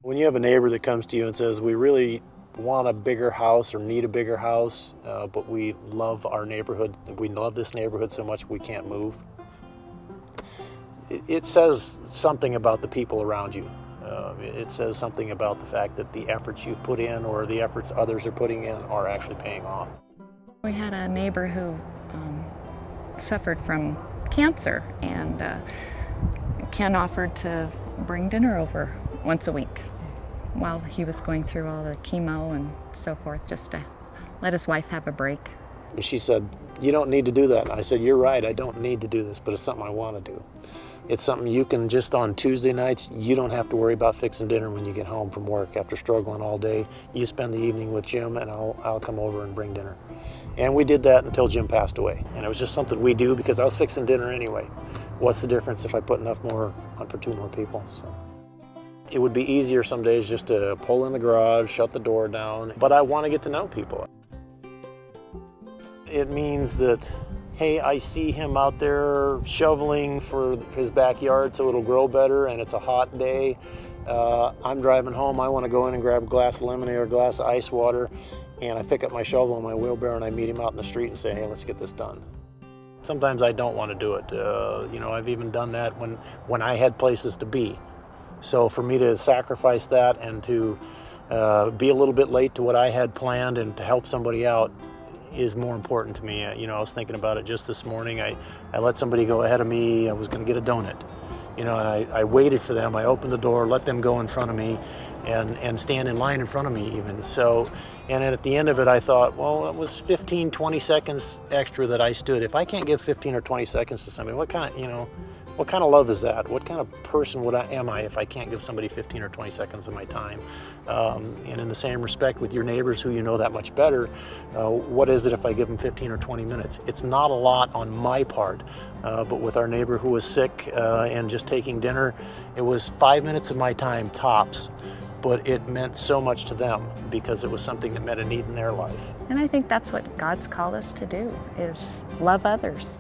When you have a neighbor that comes to you and says, we really want a bigger house or need a bigger house, but we love our neighborhood, we love this neighborhood so much we can't move, it says something about the people around you. It says something about the fact that the efforts you've put in or the efforts others are putting in are actually paying off. We had a neighbor who suffered from cancer, and Ken offered to bring dinner over once a week while he was going through all the chemo and so forth, just to let his wife have a break. She said, you don't need to do that. And I said, you're right, I don't need to do this, but it's something I want to do. It's something you can just on Tuesday nights, you don't have to worry about fixing dinner when you get home from work after struggling all day. You spend the evening with Jim and I'll come over and bring dinner. And we did that until Jim passed away. And it was just something we do because I was fixing dinner anyway. What's the difference if I put enough more on for 2 more people? So it would be easier some days just to pull in the garage, shut the door down, but I want to get to know people. It means that, hey, I see him out there shoveling for his backyard so it'll grow better and it's a hot day. I'm driving home, I want to go in and grab a glass of lemonade or a glass of ice water, and I pick up my shovel and my wheelbarrow and I meet him out in the street and say, hey, let's get this done. Sometimes I don't want to do it. You know, I've even done that when I had places to be. So for me to sacrifice that and to be a little bit late to what I had planned and to help somebody out is more important to me. You know, I was thinking about it just this morning. I let somebody go ahead of me. I was going to get a donut. You know, and I waited for them. I opened the door, let them go in front of me, and stand in line in front of me even. So, and then at the end of it, I thought, well, it was 15, 20 seconds extra that I stood. If I can't give 15 or 20 seconds to somebody, what kind of love is that? What kind of person am I if I can't give somebody 15 or 20 seconds of my time? And in the same respect with your neighbors who you know that much better, what is it if I give them 15 or 20 minutes? It's not a lot on my part, but with our neighbor who was sick and just taking dinner, it was 5 minutes of my time tops, but it meant so much to them because it was something that met a need in their life. And I think that's what God's called us to do, is love others.